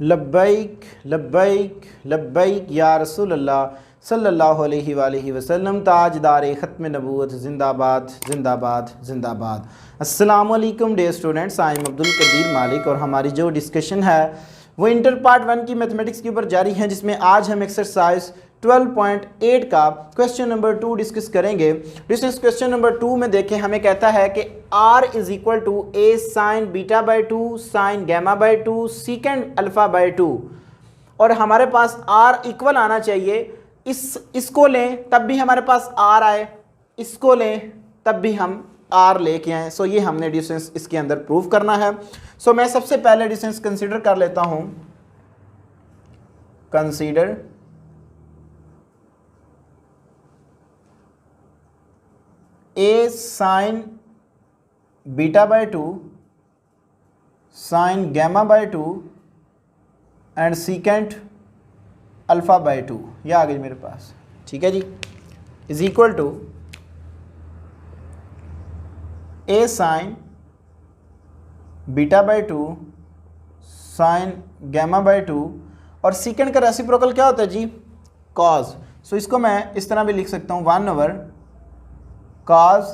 लब्बैक लब्बैक लब्बैक या रसूल अल्लाह सल्लल्लाहु अलैहि वसल्लम। ताजदार ख़त्म नबूवत जिंदाबाद जिंदाबाद जिंदाबाद। अस्सलामु अलैकुम dear students, I am Abdul Qadir Malik और हमारी जो डिस्कशन है वो इंटर पार्ट 1 की मैथमेटिक्स के ऊपर जारी है, जिसमें आज हम एक्सरसाइज 12.8 का क्वेश्चन नंबर 2 डिस्कस करेंगे। डिस्कस क्वेश्चन नंबर 2 में देखें, हमें कहता है कि r is equal to a sine beta by 2 sine gamma by 2 secant alpha by 2 और हमारे पास r इक्वल आना चाहिए। इसको लें तब भी हमारे पास r आए, इसको लें तब भी हम r लेके आए। सो ये हमने डिस्टेंस इसके अंदर प्रूव करना है। सो मैं सबसे पहले डिस्टेंस कंसीडर कर लेता हूं। Consider a sine beta by 2 sine gamma by 2 and secant alpha by 2, ये आ गई मेरे पास। ठीक है जी, is equal to a sine beta by 2 sine gamma by 2 और सीकेंट का रेसिप्रोकल क्या होता है जी? कॉज। सो इसको मैं इस तरह भी लिख सकता हूँ 1/cos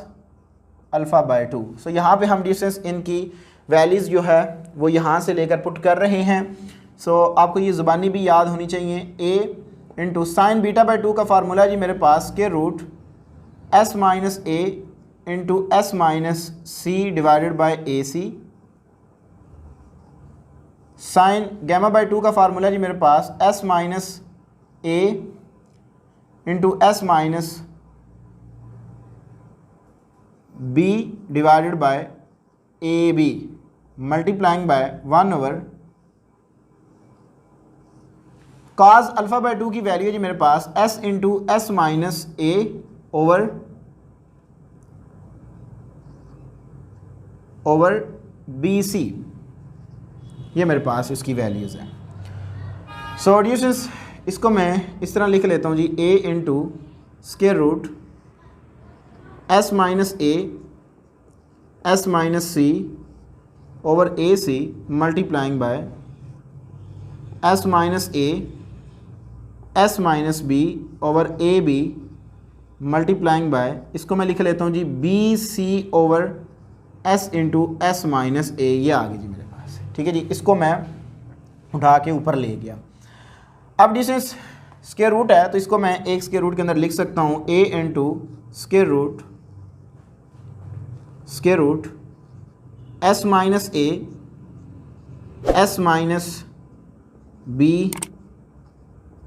अल्फ़ा बाई 2। सो यहाँ पे हम डिस्टेंस इनकी वैल्यूज़ जो है वो यहाँ से लेकर पुट कर रहे हैं। सो आपको ये ज़ुबानी भी याद होनी चाहिए। a into sine beta by 2 का फार्मूला जी मेरे पास के root s minus a into S minus C divided by A C. Sine gamma by 2 का फार्मूला जी मेरे पास s minus a into S minus b divided by A B multiplying by 1/cos alpha by 2 की value है जी मेरे पास s into S minus a over B C, ये मेरे पास इसकी वैल्यूज़ हैं। सो डिस्टेंस इसको मैं इस तरह लिख लेता हूँ जी, a into square root s minus a s minus C over A C multiplying by s minus a s minus b over A B multiplying by, इसको मैं लिख लेता हूँ जी बी सी over s into S minus ए, ये आ गई जी मेरे पास। ठीक है जी, इसको मैं उठा के ऊपर ले गया। अब डिस्टेंस स्क्वायर रूट है तो इसको मैं एक स्क्वायर रूट के अंदर लिख सकता हूँ a into square root s minus a s minus b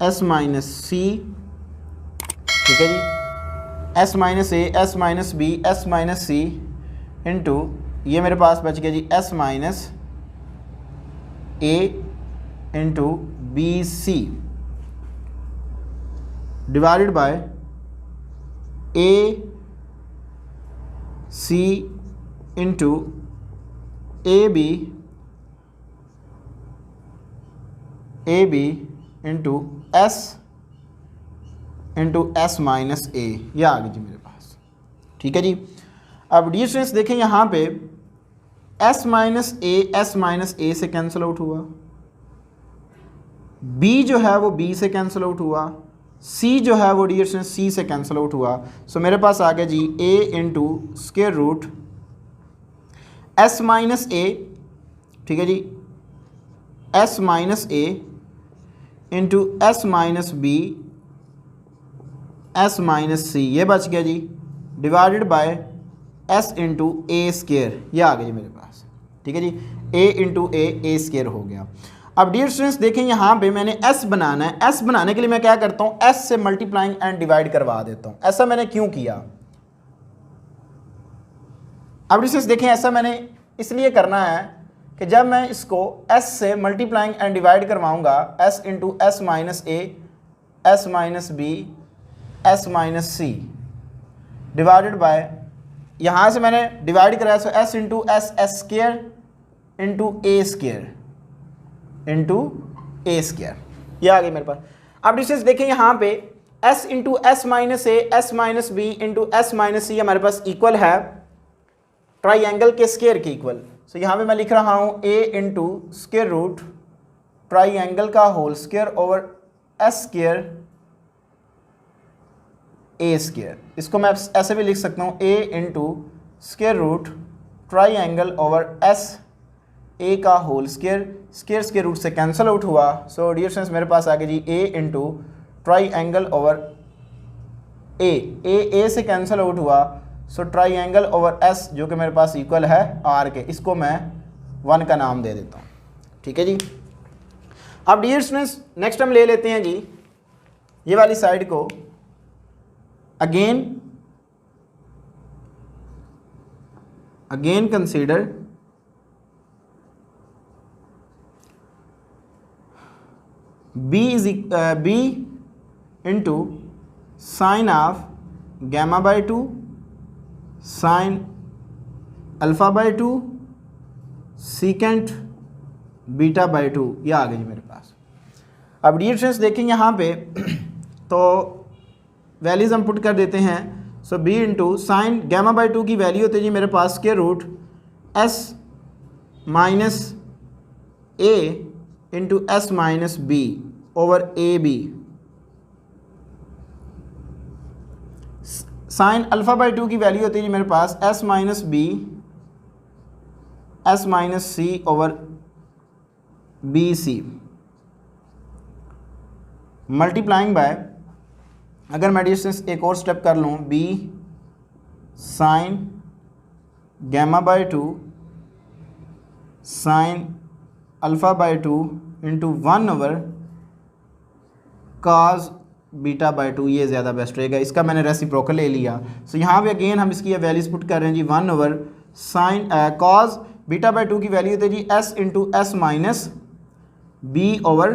s minus c। ठीक है जी, s minus a s minus b s minus c into ये मेरे पास बच गया जी s minus a into b c divided by a c into a b into S minus ए, ये आ गई जी मेरे पास। ठीक है जी, अब डिस्टेंस देखें यहाँ पे s माइनस ए से कैंसिल आउट हुआ, b जो है वो b से कैंसिल आउट हुआ, c जो है वो डिस्टेंस c से कैंसिल आउट हुआ। सो मेरे पास आ गया जी a into square root s minus a, ठीक है जी, s minus a into S minus b s minus c, ये बच गया जी divided by s into a square, ये आ गया जी मेरे पास। ठीक है जी, a इंटू ए स्केयर हो गया। अब डियर स्टूडेंट्स देखें यहाँ पे मैंने s बनाना है। s बनाने के लिए मैं क्या करता हूँ, s से मल्टीप्लाइंग एंड डिवाइड करवा देता हूँ। ऐसा मैंने क्यों किया? अब डियर स्टूडेंट्स देखें, ऐसा मैंने इसलिए करना है कि जब मैं इसको s से मल्टीप्लाइंग एंड डिवाइड करवाऊँगा, s into S minus a s minus b s minus c divided by, यहाँ से मैंने डिवाइड कराया so s into s square into ए स्क्वायर, ये आ गई मेरे पास। अब डिस्टेंस देखें यहाँ पे s into S minus A S minus B into S minus सी हमारे पास इक्वल है ट्राइंगल के स्क्वायर के इक्वल। सो यहाँ पे मैं लिख रहा हूँ a into square root triangle का whole square over S square a square. इसको मैं ऐसे भी लिख सकता हूँ a into square root triangle over s a का whole square, square square root से कैंसिल आउट हुआ। सो डियर स्टूडेंट्स मेरे पास आ गया जी ए इंटू ट्राइंगल ओवर ए से कैंसिल आउट हुआ। सो ट्राइंगल ओवर एस जो कि मेरे पास इक्वल है आर के, इसको मैं 1 का नाम दे देता हूँ। ठीक है जी। अब डियर स्टूडेंट्स नेक्स्ट हम ले लेते हैं जी ये वाली साइड को। Again consider b into sine of gamma by 2 sine alpha by 2 secant beta by 2, ये आ गई मेरे पास। अब डियर स्टूडेंट्स देखेंगे यहाँ पे तो वैल्यूज़ हम पुट कर देते हैं। So b into sine gamma by 2 की वैल्यू होती है जी मेरे पास square root s minus a into S minus B over A b. Sine alpha by 2 की वैल्यू होती है जी मेरे पास S minus B S minus C over B C multiplying by, अगर मैं डिस्टेंस एक और स्टेप कर लूँ, b sine gamma by 2 sine alpha by 2 into 1 over cause beta by 2, ये ज़्यादा बेस्ट रहेगा। इसका मैंने रेसिप्रोकल ले लिया। सो यहाँ पे अगेन हम इसकी वैल्यूज पुट कर रहे हैं जी 1 over sine cos beta by 2 की वैल्यू होती है जी S into S minus B over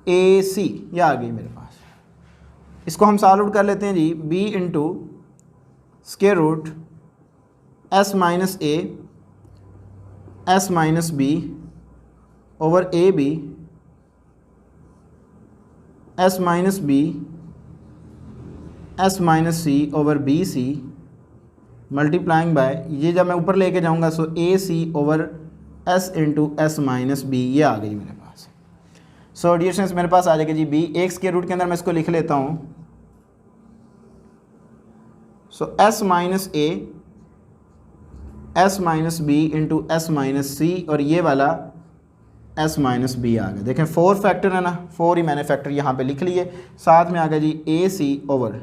ए सी, यह आ गई मेरे पास। इसको हम सॉल्व आउट कर लेते हैं जी b into square root S minus A S minus B over A b S minus B S minus C over B C multiplying by, ये जब मैं ऊपर लेके जाऊंगा so a c over S into S minus b, ये आ गई मेरे पास। सो डियर स्टूडेंट्स मेरे पास आ जाएगा जी बी, एक स्क्वायर रूट के अंदर मैं इसको लिख लेता हूँ। So S minus A S minus B into S minus c और ये वाला एस माइनस बी आ गया। देखें 4 फैक्टर है ना, 4 ही मैंने फैक्टर यहाँ पे लिख लिए। साथ में आ गया जी a c over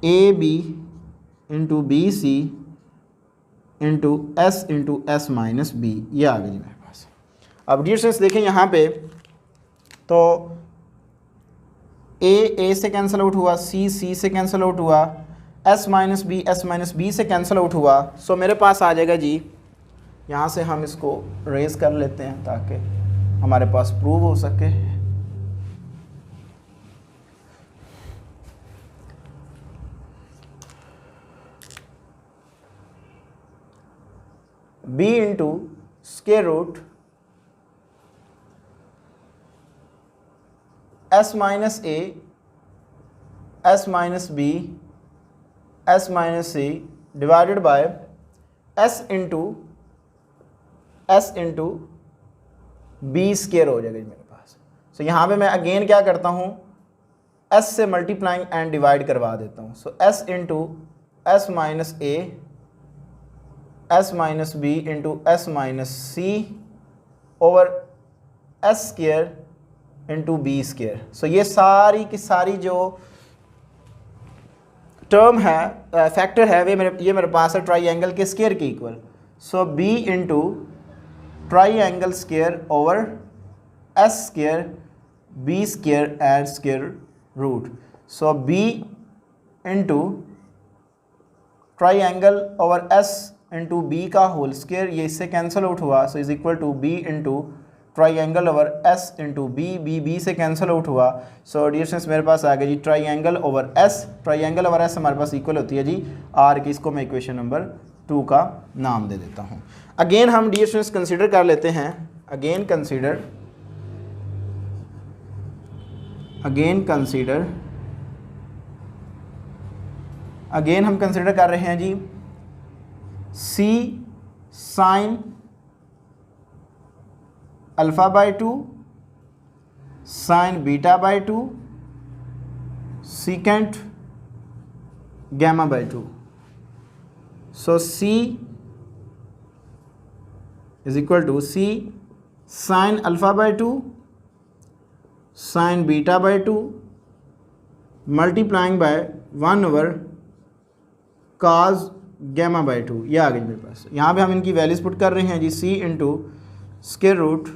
A b into b c into S minus b, ये आ गया जी मेरे पास। अब डियर स्टूडेंट्स देखें यहाँ पे तो ए से कैंसिल आउट हुआ, सी से कैंसिल आउट हुआ, एस माइनस बी से कैंसिल आउट हुआ। सो मेरे पास आ जाएगा जी, यहाँ से हम इसको रेज कर लेते हैं ताकि हमारे पास प्रूव हो सके। b into square root S minus A S minus B S minus C divided by S into B square हो जाएगा मेरे पास। सो यहाँ पे मैं अगेन क्या करता हूँ, एस से मल्टीप्लाइंग एंड डिवाइड करवा देता हूँ। So S into S minus A S minus B into S minus C over S square into B square. सो ये सारी की सारी जो टर्म है फैक्टर है ये मेरे पास है ट्राइंगल के स्क्वायर के equal. So B into triangle square over S square B square and square root. So B into triangle over S into B का होल स्क्वायर, ये इससे कैंसिल आउट हुआ। So is equal to B into triangle over S into B से cancel out हुआ। So dear students मेरे पास आ गया जी ट्राइंगल ओवर एस हमारे पास इक्वल होती है जी आर की। इसको मैं इक्वेशन नंबर 2 का नाम दे देता हूँ। अगेन हम डियर स्टूडेंट्स कंसीडर कर लेते हैं, अगेन हम कंसीडर कर रहे हैं जी c sine alpha by two sine beta by two secant gamma by two. So c is equal to c sine alpha by two sine beta by two multiplying by 1/, cos gamma by two. ये आ गई मेरे पास। यहाँ पे हम इनकी values put कर रहे हैं जी, C into square root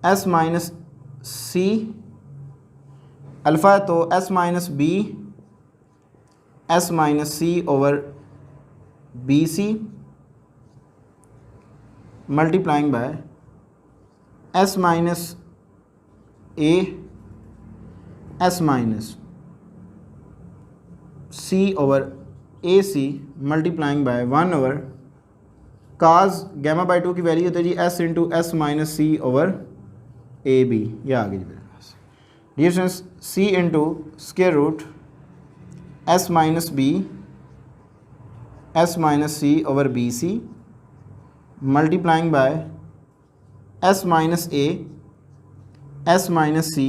S minus C, alpha है तो S minus B, S minus C over B C multiplying by S minus A, S minus C over A C multiplying by 1/, cos gamma by two की value होती है जी S into S minus सी over ए B. ये आ गई जी मेरे पास। Distance C into square root S minus B, S minus C over B C multiplying by S minus A, S minus C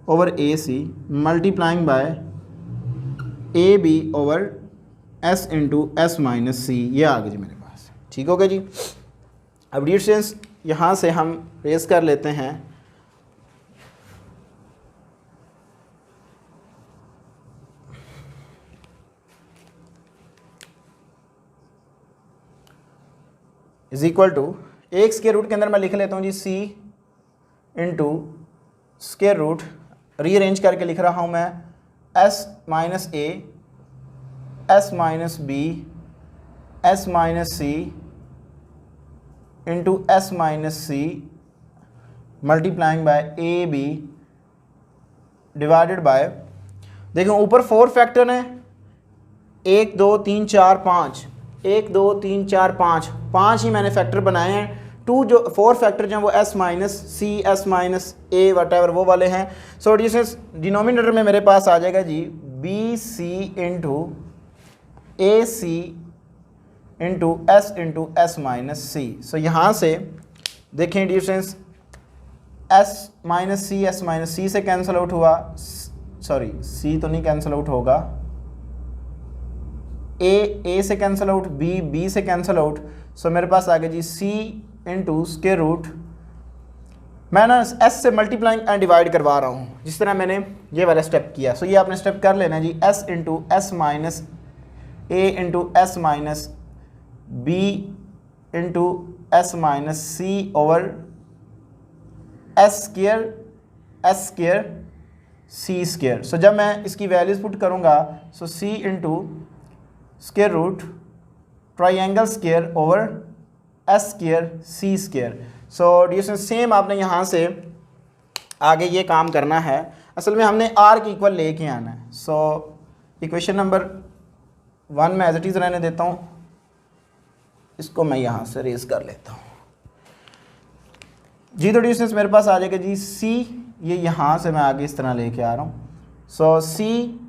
over A C multiplying by A B over S into S minus C. ये आ गई जी मेरे पास। ठीक हो गया जी। अब डिस्टेंस यहाँ से हम रेस कर लेते हैं इज इक्वल टू एक स्क्वायर रूट के अंदर मैं लिख लेता हूँ जी C into square root, rearrange करके लिख रहा हूँ मैं S minus A, S minus B, S minus C into S minus C multiplying by A B divided by, देखो ऊपर 4 फैक्टर हैं, 1 2 3 4 5, 1 2 3 4 5, 5 ही मैंने फैक्टर बनाए हैं। 2 जो 4 फैक्टर जो हैं वो S minus C, S minus ए वटेवर वो वाले हैं। सो डिनोमिनेटर में मेरे पास आ जाएगा जी बी सी इंटू ए सी इंटू एस माइनस सी। सो यहाँ से देखें डिस्टेंस एस माइनस सी से कैंसिल आउट हुआ, सॉरी सी तो नहीं कैंसिल आउट होगा, ए से कैंसिल आउट, बी से कैंसिल आउट। सो मेरे पास आ गया जी सी इंटू स्क्वायर रूट, मैं ना एस से मल्टीप्लाइंग एंड डिवाइड करवा रहा हूँ जिस तरह मैंने ये वाला स्टेप किया। सो ये आपने स्टेप कर लेना जी, S into S minus A into S minus B into S minus C over S square C square. So जब मैं इसकी वैल्यूज पुट करूँगा so C into square root triangle square over S square C square. So distance same आपने यहाँ से आगे ये काम करना है। असल में हमने आर की इक्वल लेके आना है। सो इक्वेशन नंबर 1 में एज इट इज़ रहने देता हूँ, इसको मैं यहाँ से रेज कर लेता हूँ जी। तो डिस्टेंस मेरे पास आ जाएगा जी सी, ये यहाँ से मैं आगे इस तरह लेके आ रहा हूँ। सो सी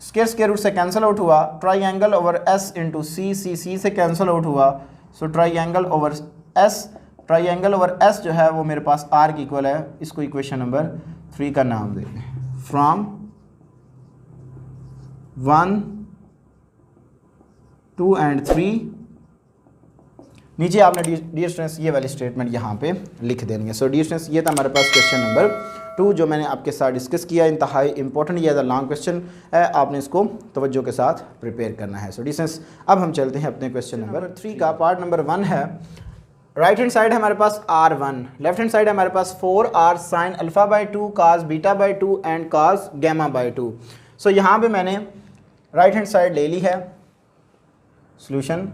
स्क्वायर रूट से कैंसिल आउट हुआ, ट्राइंगल ओवर एस इंटू सी से कैंसिल आउट हुआ। सो ट्राइंगल ओवर एस जो है वो मेरे पास आर की इक्वल है। इसको इक्वेशन नंबर 3 का नाम देते हैं। फ्रॉम 1 2 एंड 3 नीचे आपने डिस्टेंस ये वाली स्टेटमेंट यहाँ पे लिख देनी है। सो डिस्टेंस ये था हमारे पास क्वेश्चन नंबर 2 जो मैंने आपके साथ डिस्कस किया। इंतहाई इंपॉर्टेंट ये लॉन्ग क्वेश्चन है, आपने इसको तवज्जो के साथ प्रिपेयर करना है। सो डिस्टेंस अब हम चलते हैं अपने क्वेश्चन नंबर 3 का। पार्ट नंबर 1 है, राइट हैंड साइड है हमारे पास R1, लेफ्ट हैंड साइड है हमारे पास 4R sine alpha by 2 cos beta by 2 and cos gamma by 2। So यहाँ पे मैंने राइट हैंड साइड ले ली है। सॉल्यूशन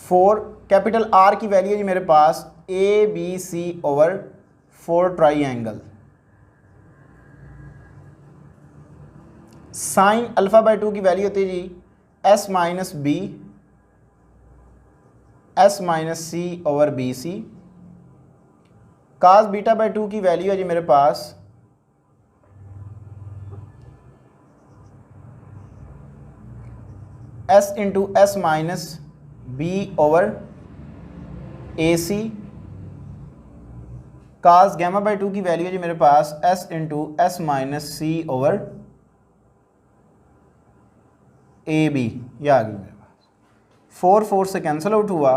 4 कैपिटल R की वैल्यू है जी मेरे पास ABC over 4 triangle sine alpha by 2 की वैल्यू होती है जी S minus B, S minus C over B C. Cos beta by 2 की वैल्यू है जी मेरे पास S into S minus B over A C cos gamma by 2 की वैल्यू है जी मेरे पास एस इंटू एस माइनस सी ओवर ए बी, यह आ गई मेरे पास। 4 4 से कैंसिल आउट हुआ,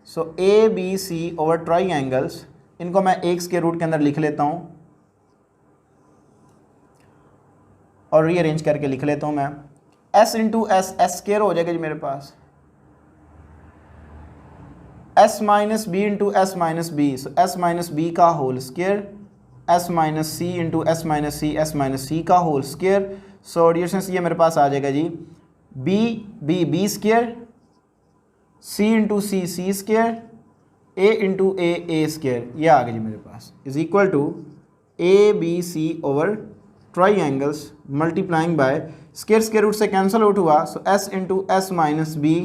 so A B C over triangles, इनको मैं एक स्क्वायर रूट के अंदर लिख लेता हूँ और रीअरेंज करके लिख लेता हूँ मैं। S into S, S square हो जाएगा जी मेरे पास, S minus B into S minus B, so S minus B का whole square, S minus C into S minus C, S minus C का होल स्क्वायर। सो डियर ये मेरे पास आ जाएगा जी B B B square, C into C C square, A into A square, ये आ गया जी मेरे पास, is equal to A B C over triangles multiplying by square square root से कैंसिल आउट हुआ, so S into S minus B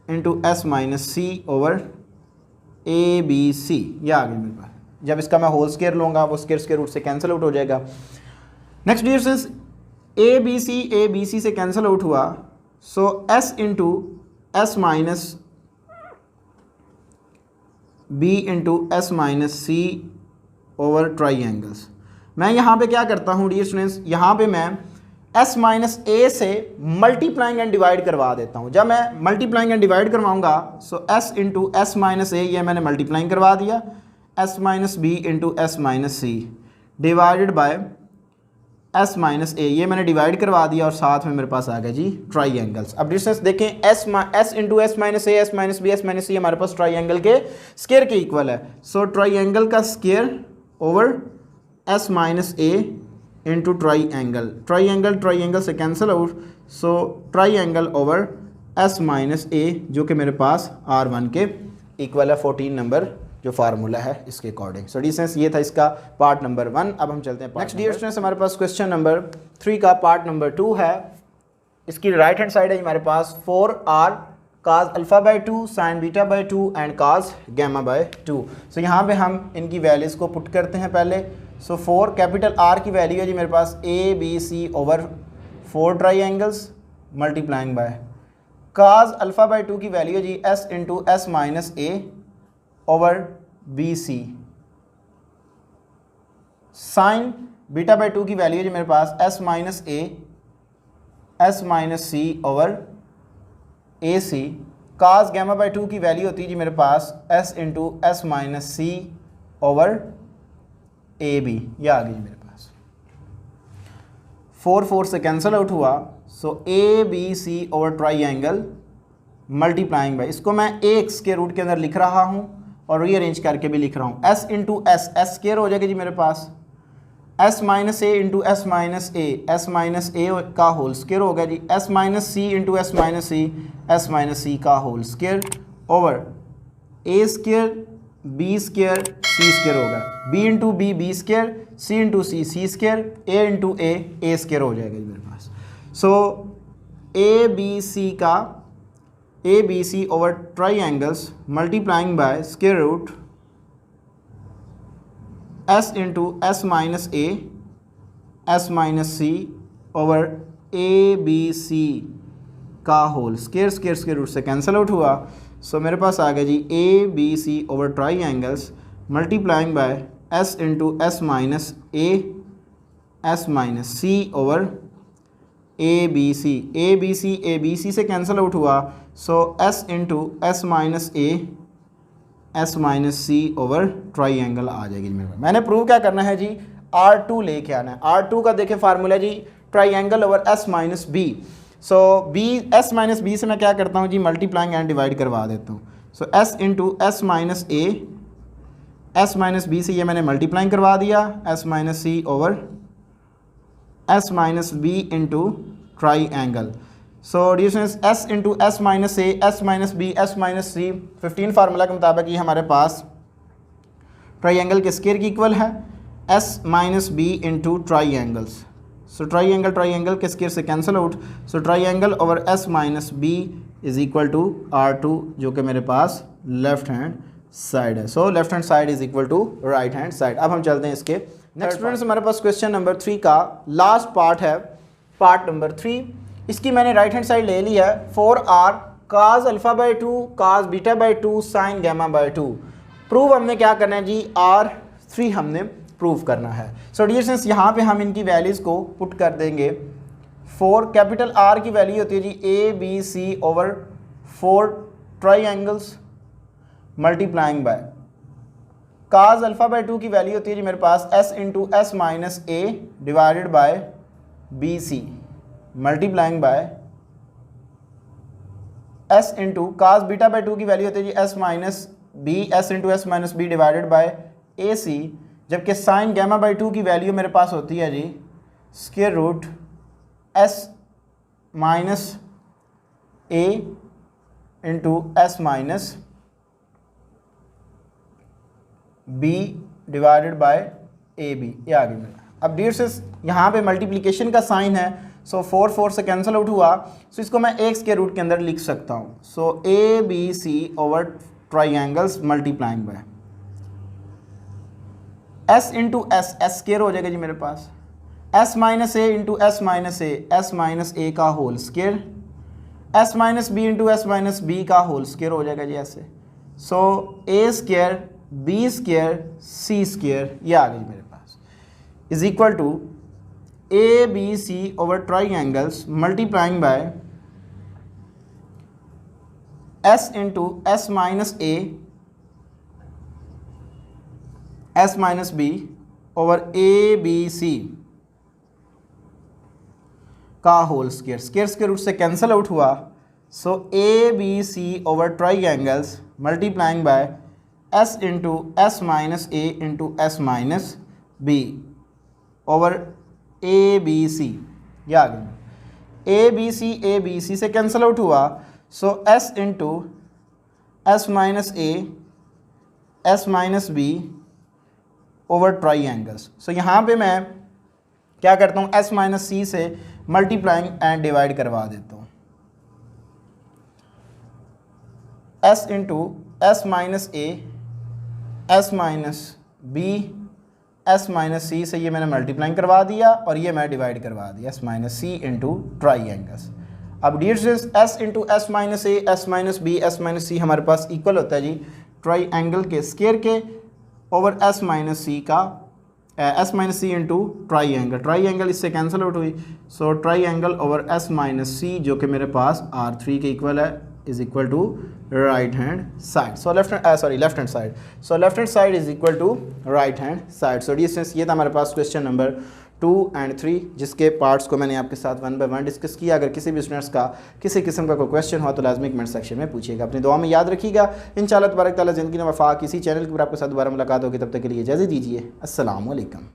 into S minus सी over ए B C, यह आ गया मेरे पास। जब इसका मैं होल स्क्वायर लूँगा वो स्क्वायर रूट से कैंसिल आउट हो जाएगा। Next dear since A B C से कैंसिल आउट हुआ, so S into S minus B into S minus सी ओवर ट्राई एंगल्स। मैं यहाँ पे क्या करता हूँ डियर स्टूडेंट्स, यहाँ पे मैं s माइनस ए से मल्टीप्लाइंग एंड डिवाइड करवा देता हूँ। जब मैं मल्टीप्लाइंग एंड डिवाइड करवाऊँगा, so s into S minus ए, ये मैंने मल्टीप्लाइंग करवा दिया, s minus B into S minus C divided by s minus ए, ये मैंने डिवाइड करवा दिया और साथ में मेरे पास आ गया जी ट्राई एंगल्स। अब डिस्टेंस देखें, s इंटू एस माइनस ए, S minus B, S minus सी हमारे पास ट्राई एंगल के स्क्वायर के इक्वल है। सो ट्राई एंगल का square over s minus A into triangle से cancel out, so triangle over s minus A, जो कि मेरे पास R1 के इक्वल है 14 नंबर जो फार्मूला है इसके अकॉर्डिंग। सो डिस्टेंस ये था इसका पार्ट नंबर 1। अब हम चलते हैं नेक्स्ट डियर स्टूडेंट्स, हमारे पास क्वेश्चन नंबर 3 का पार्ट नंबर 2 है। इसकी राइट हैंड साइड है हमारे पास 4r cos alpha by 2 sine beta by 2 and cos gamma by 2। So यहाँ पे हम इनकी वैल्यूज़ को पुट करते हैं पहले। सो 4 कैपिटल R की वैल्यू है जी मेरे पास A B C over 4 triangles multiplying by cos alpha by 2 की वैल्यू है जी S into S minus A over B C, sine beta by 2 की वैल्यू है जी मेरे पास S minus A S minus C over A C, cos gamma by 2 की value होती है जी मेरे पास एस इंटू एस माइनस सी ओवर ए बी, यह आ गई जी मेरे पास। 4 4 से कैंसिल आउट हुआ, so A B C over triangle multiplying by, इसको मैं एक्स के रूट के अंदर लिख रहा हूँ और रीअरेंज करके भी लिख रहा हूँ। S into S, S square हो जाएगा जी मेरे पास, S minus A into S minus A, S minus A का होल स्क्वायर होगा जी, S minus C into S minus C, S minus C का whole square over A square B square C square होगा, B into B B square, C into C C square, A into A square हो जाएगा जी मेरे पास। सो A B C over triangles multiplying by square root S into S minus A S minus C over A B C का whole square root से cancel out हुआ। So मेरे पास आ गया जी A B C over triangles multiplying by S into S minus A S minus C over A B C से cancel out हुआ, so S into S minus A S minus C over try angle आ जाएगी मेरे पास। मैंने prove क्या करना है जी, R2 लेके आना है। R2 का देखें फार्मूला जी triangle over S minus B. So B S minus B से मैं क्या करता हूँ जी, मल्टीप्लाइंग एंड डिवाइड करवा देता हूँ। So S into S minus A S minus B से ये मैंने मल्टीप्लाइंग करवा दिया, S minus C over S minus B into triangle. So distance S into S minus A S minus B S minus C 15 formula के मुताबिक ये हमारे पास ट्राई एंगल के स्क्वायर की इक्वल है, S minus B into triangles. So triangle के square से cancel out, so triangle over S minus B is equal to R2, जो कि मेरे पास लेफ्ट हैंड साइड है। So left hand side is equal to right hand side. अब हम चलते हैं इसके नेक्स्ट स्टूडेंट्स, हमारे पास क्वेश्चन नंबर 3 का लास्ट पार्ट है, पार्ट नंबर 3। इसकी मैंने राइट हैंड साइड ले ली है 4r cos alpha by 2, cos beta by 2, sine gamma by 2। Prove हमने क्या करना है जी, R3 हमने प्रूव करना है। सो डियर स्टूडेंट्स यहाँ पे हम इनकी वैल्यूज़ को पुट कर देंगे। 4 कैपिटल R की वैल्यू होती है जी ABC over 4 triangles multiplying by cos alpha by 2 की वैल्यू होती है जी मेरे पास S into S minus A divided by BC multiplying by S into cause beta by 2 की वैल्यू होती है जी S minus B, S into S minus B divided bye AC, जबकि साइन गैमा बाई 2 की वैल्यू मेरे पास होती है जी square root S minus A into S minus B divided bye AB। ये आ गई मेरा। अब डियर से यहाँ पे मल्टीप्लिकेशन का साइन है, सो 4 से कैंसिल आउट हुआ, सो इसको मैं एक स्क्वायर रूट के अंदर लिख सकता हूँ। So ABC over triangles multiplying by S into S, S square हो जाएगा जी मेरे पास, S minus A into S minus A, S minus A का whole square, S minus B into S minus B का होल स्क्वायर हो जाएगा जी ऐसे। So A square B square C square, ये आ गई मेरे पास, is equal to ABC over triangles multiplying by S into S minus A, S minus B over ABC का whole square, square square root से कैंसिल आउट हुआ, so ABC over triangles multiplying by S into S minus A into S minus B over ABC, ये आ गया। ABC से cancel out हुआ, so S into S minus A, S minus B over triangles. So यहाँ पे मैं क्या करता हूँ, S माइनस C से मल्टीप्लाइंग एंड डिवाइड करवा देता हूँ। S into S minus A, S minus B, S minus C से ये मैंने मल्टीप्लाइंग करवा दिया और ये मैं डिवाइड करवा दिया, S minus C into triangles. अब dear students S into S minus A, S minus B, S minus C हमारे पास इक्वल होता है जी ट्राइंगल के स्क्वायर के ओवर S माइनस C का S minus C into triangle, triangle इससे कैंसिल आउट हुई, so triangle over S minus C जो कि मेरे पास R3 के इक्वल है is equal to right hand side. So left hand side, so left hand side is equal to right hand side. So distance ये था हमारे पास क्वेश्चन नंबर 2 और 3, जिसके पार्ट्स को मैंने आपके साथ 1 बाय 1 डिस्कस किया। अगर किसी भी स्टूडेंट्स का किसी किस्म का कोई क्वेश्चन हो तो लाजमी कमेंट सेक्शन में पूछिएगा। अपनी दुआ में याद रखिएगा। इंशाअल्लाह तबारक तआला ज़िंदगी में वफा किसी चैनल के ऊपर आपके साथ दोबारा मुलाकात होगी। तब तक के लिए इजाज़त दीजिए। अस्सलाम वालेकुम।